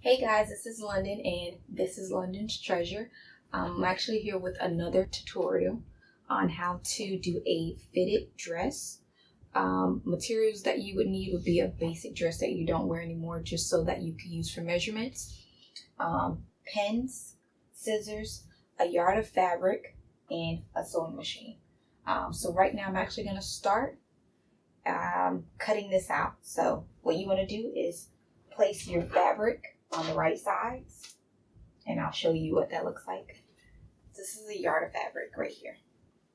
Hey guys, this is London and this is London's Treasure. I'm actually here with another tutorial on how to do a fitted dress. Materials that you would need would be a basic dress that you don't wear anymore, just so that you can use for measurements. Pens, scissors, a yard of fabric, and a sewing machine. So right now I'm actually going to start cutting this out. So what you want to do is place your fabric on the right sides, and I'll show you what that looks like. This is a yard of fabric right here,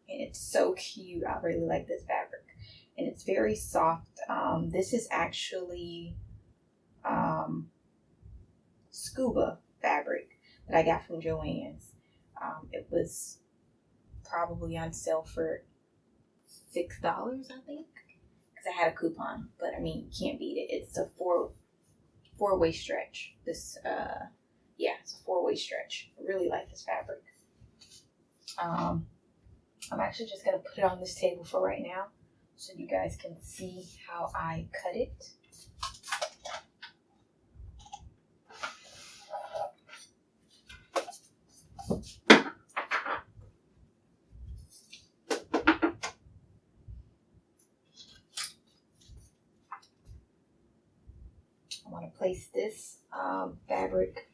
and it's so cute. I really like this fabric, and it's very soft. This is actually scuba fabric that I got from Joann's. It was probably on sale for $6, I think, because I had a coupon. But I mean, you can't beat it. It's a four-way stretch. This it's a four-way stretch. I really like this fabric. I'm actually just gonna put it on this table for right now so you guys can see how I cut it. I want to place this fabric,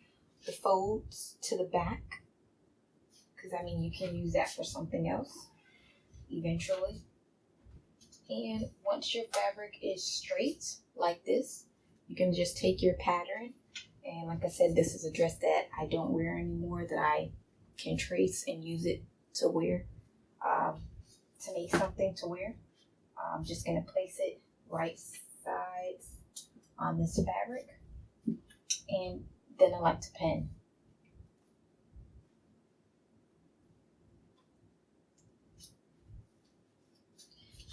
the folds, to the back, because I mean you can use that for something else eventually. And once your fabric is straight like this, you can just take your pattern, and like I said, this is a dress that I don't wear anymore, that I can trace and use it to wear, to make something to wear. I'm just going to place it right sides on this fabric, and then I like to pin.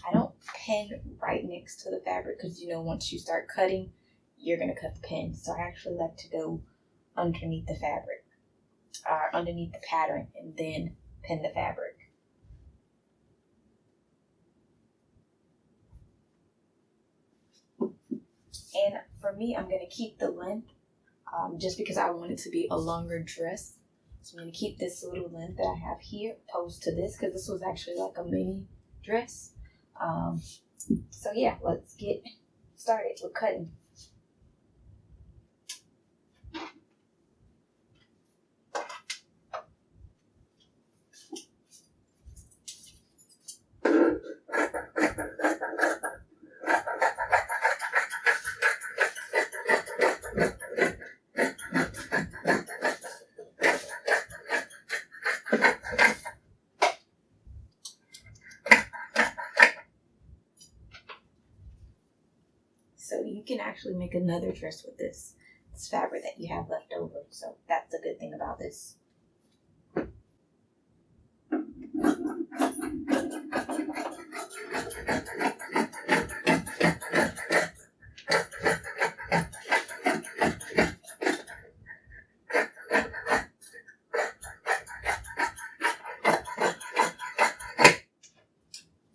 I don't pin right next to the fabric because, you know, once you start cutting, you're going to cut the pin. So I actually like to go underneath the fabric, underneath the pattern, and then pin the fabric. And for me, I'm going to keep the length just because I want it to be a longer dress. So I'm going to keep this little length that I have here opposed to this, because this was actually like a mini dress. So yeah, let's get started with cutting. So you can actually make another dress with this fabric that you have left over. So that's a good thing about this.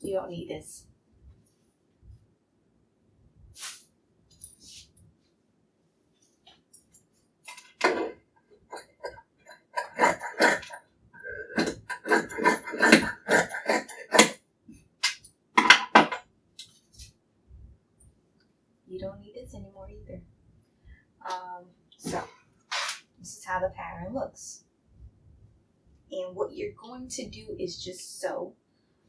You don't need this. You don't need this anymore either. So this is how the pattern looks. And what you're going to do is just sew.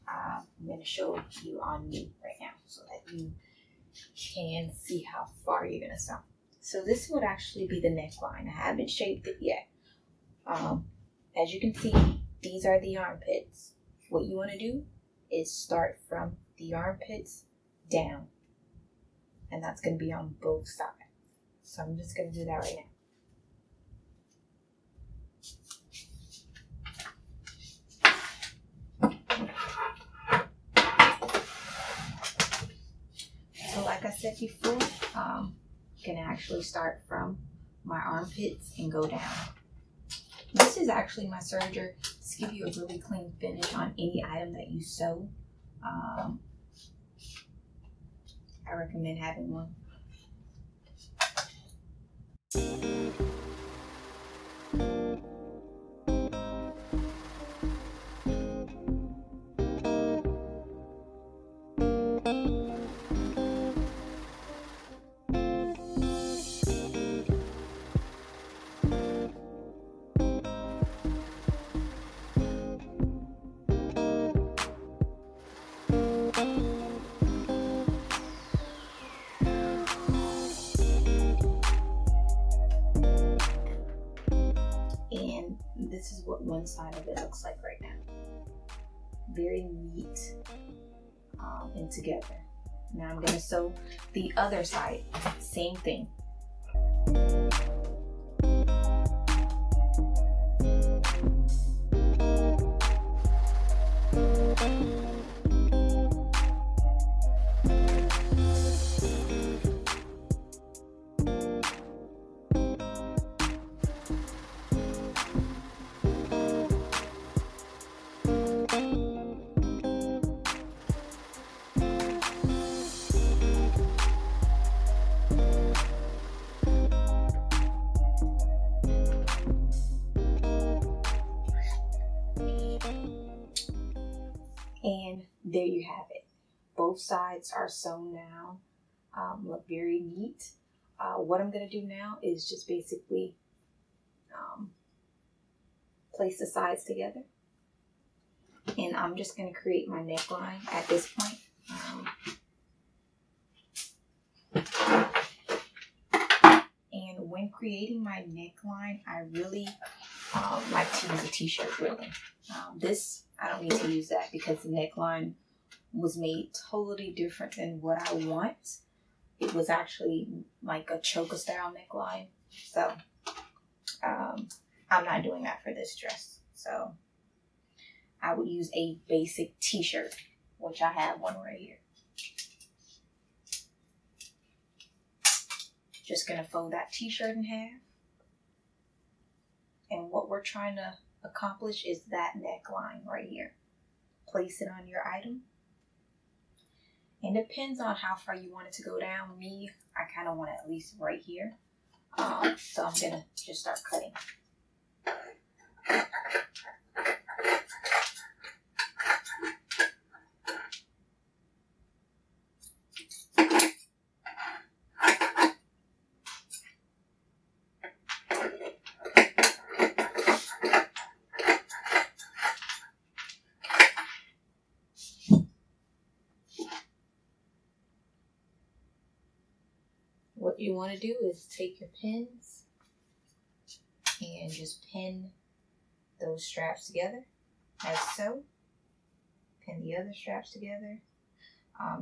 I'm going to show you on me right now so that you can see how far you're going to sew. So this would actually be the neckline. I haven't shaped it yet. As you can see, these are the armpits. What you want to do is start from the armpits down. And that's going to be on both sides. So I'm just going to do that right now. So like I said before, you can actually start from my armpits and go down. This is actually my serger to give you a really clean finish on any item that you sew. I recommend having one. this is what one side of it looks like right now. Very neat and together. Now I'm going to sew the other side. Same thing. And there you have it. Both sides are sewn now. Look very neat. What I'm going to do now is just basically place the sides together. And I'm just going to create my neckline at this point. And when creating my neckline, I really like to use a t-shirt really. This, I don't need to use that because the neckline was made totally different than what I want. It was actually like a choker style neckline. So I'm not doing that for this dress. So I would use a basic t-shirt, which I have one right here. Just gonna fold that t-shirt in half. And what we're trying to accomplish is that neckline right here. Place it on your item. And it depends on how far you want it to go down. Me, I kind of want it at least right here. So I'm gonna just start cutting. What you want to do is take your pins and just pin those straps together as so. Pin the other straps together.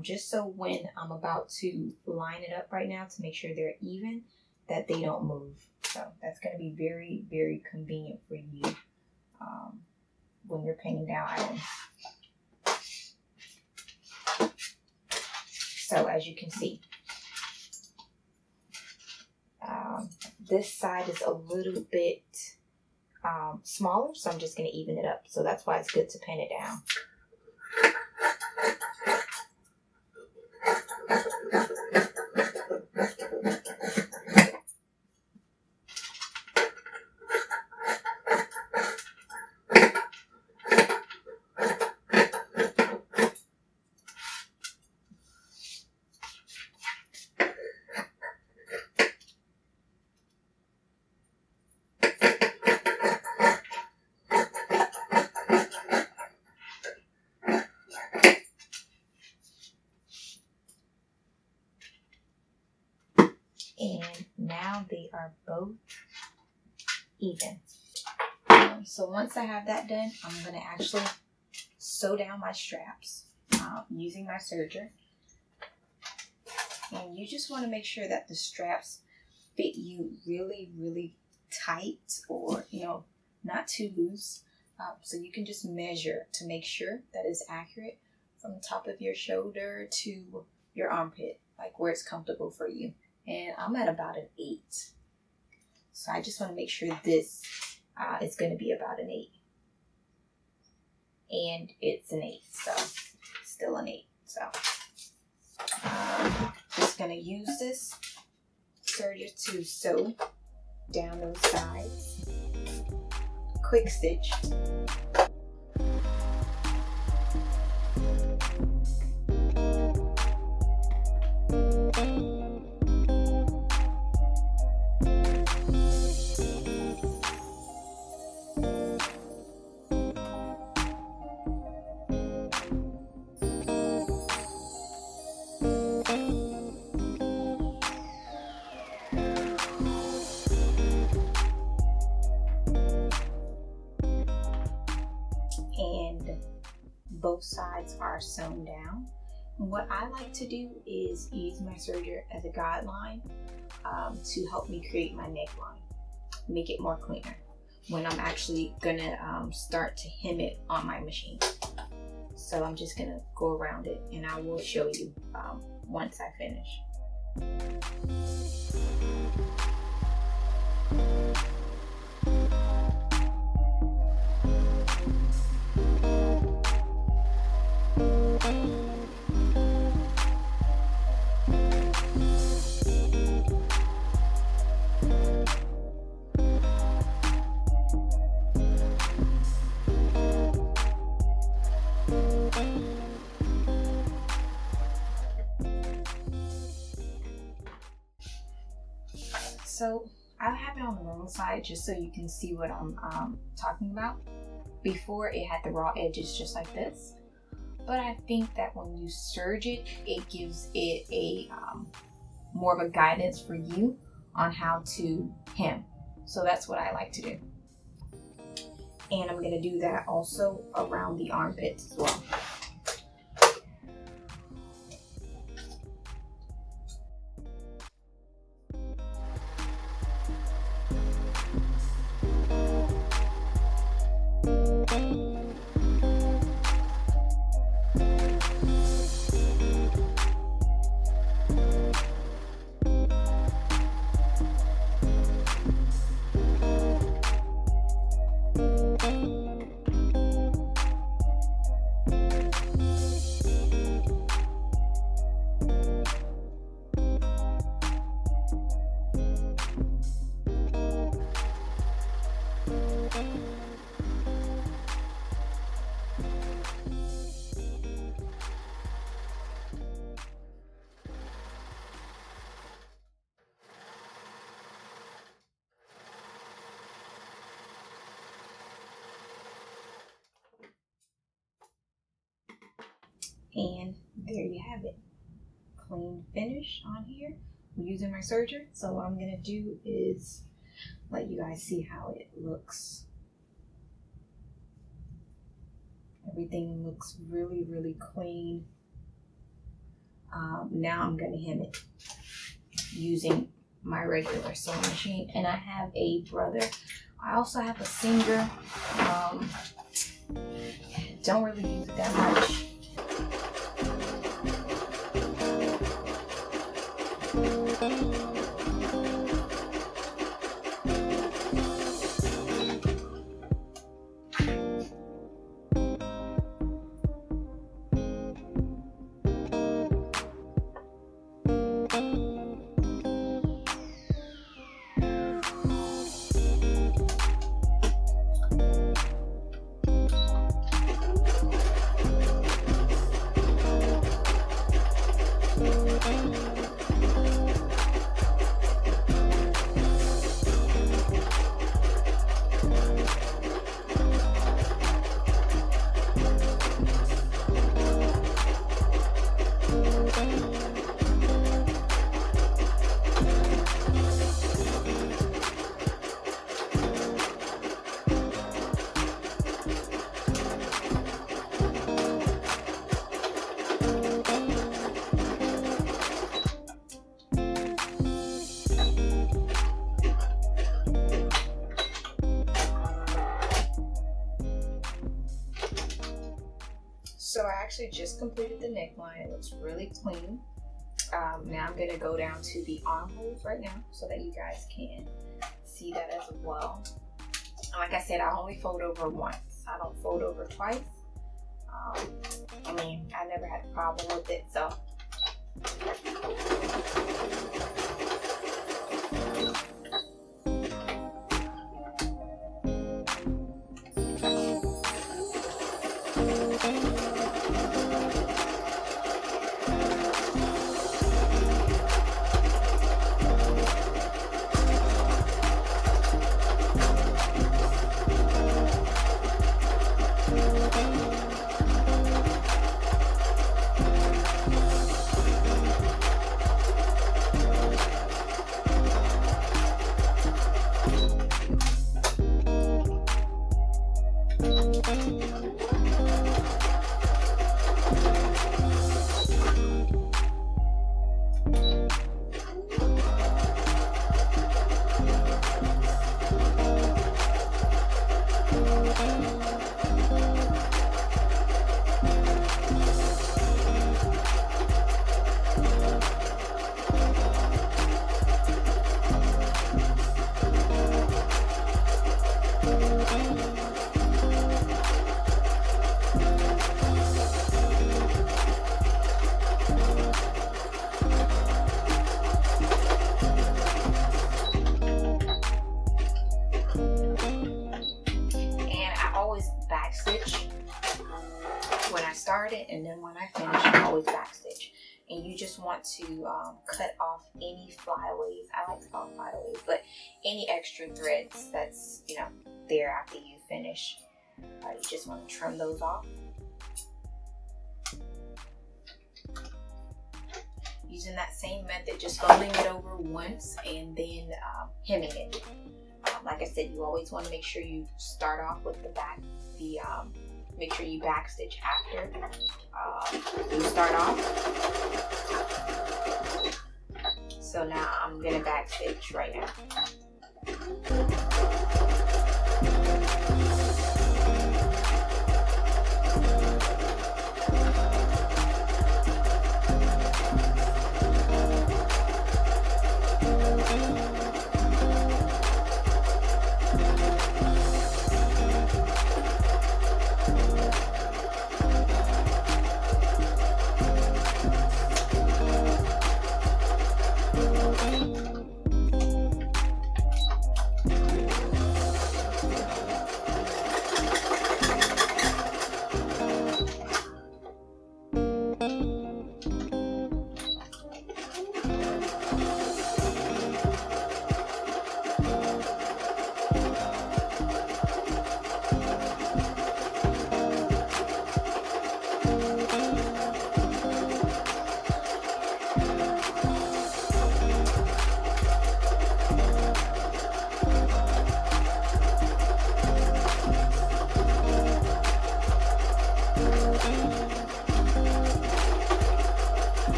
Just so when I'm about to line it up right now to make sure they're even, that they don't move. So that's going to be very, very convenient for you when you're pinning down items. So as you can see, this side is a little bit smaller, so I'm just going to even it up. So that's why it's good to pin it down. And now they are both even. So once I have that done, I'm going to actually sew down my straps using my serger. And you just want to make sure that the straps fit you really, really tight, or, you know, not too loose. So you can just measure to make sure that it's accurate from the top of your shoulder to your armpit, like where it's comfortable for you. And I'm at about an 8. So I just want to make sure this is going to be about an 8. And it's an 8, so still an 8. So just going to use this serger to sew down those sides. Quick stitch. both sides are sewn down. And what I like to do is use my serger as a guideline to help me create my neckline, make it more cleaner when I'm actually gonna start to hem it on my machine. So I'm just gonna go around it and I will show you once I finish. So I have it on the wrong side just so you can see what I'm talking about. Before, it had the raw edges just like this, but I think that when you serge it, it gives it a more of a guidance for you on how to hem. So that's what I like to do. And I'm going to do that also around the armpits as well. And there you have it, clean finish on here. I'm using my serger, so what I'm gonna do is let you guys see how it looks. Everything looks really, really clean. Now I'm gonna hem it using my regular sewing machine, and I have a brother. I also have a singer. Don't really use it that much. So I actually just completed the neckline. It looks really clean. Now I'm gonna go down to the armholes right now so that you guys can see that as well. Like I said, I only fold over once. I don't fold over twice. I mean, I never had a problem with it, so. started, and then when I finish, I always backstitch. And you just want to cut off any flyaways. I like to call them flyaways, but any extra threads that's, you know, there after you finish. You just want to trim those off. Using that same method, just folding it over once and then hemming it. Like I said, you always want to make sure you start off with the back, make sure you backstitch after you start off. So now I'm gonna backstitch right now.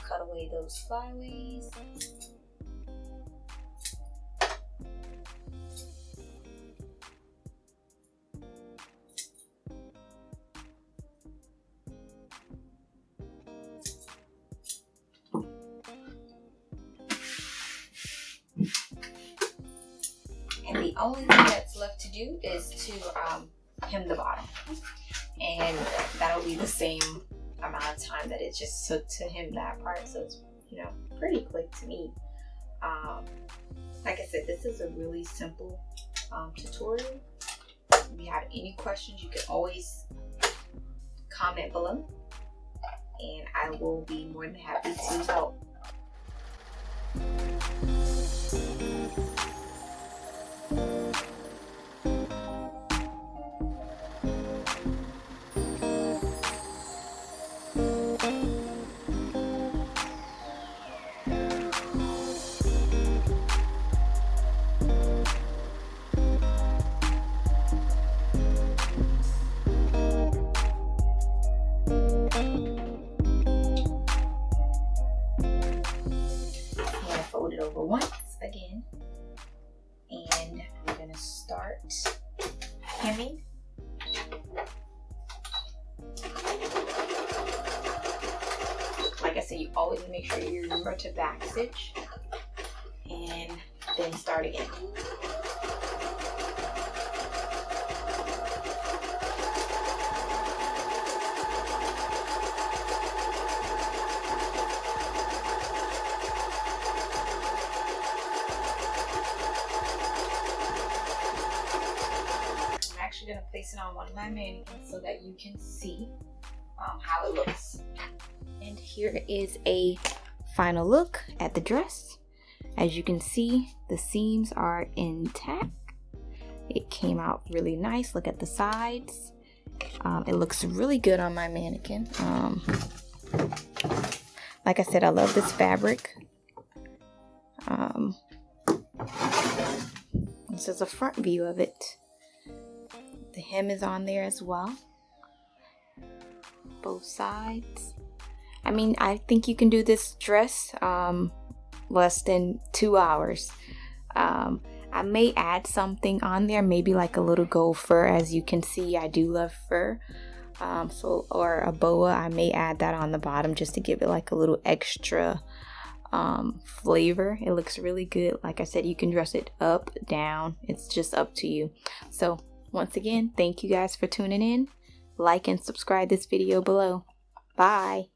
Cut away those flyaways. And the only thing that's left to do is to hem the bottom, and that'll be the same amount of time that it just took to hem that part. So it's, you know, pretty quick to me. Like I said, this is a really simple tutorial. If you have any questions, you can always comment below, and I will be more than happy to help. Fold it over once again, and I'm going to start hemming. Like I said, you always make sure you remember to backstitch and then start again. Going to place it on one of my mannequins so that you can see how it looks. And here is a final look at the dress. As you can see, the seams are intact. It came out really nice. Look at the sides. It looks really good on my mannequin. Like I said, I love this fabric. This is a front view of it. The hem is on there as well, both sides. I mean, I think you can do this dress less than 2 hours. I may add something on there, maybe like a little gold fur. As you can see, I do love fur. Or a boa, I may add that on the bottom just to give it like a little extra flavor. It looks really good. Like I said, you can dress it up, down. It's just up to you. So once again, thank you guys for tuning in. Like and subscribe this video below. Bye.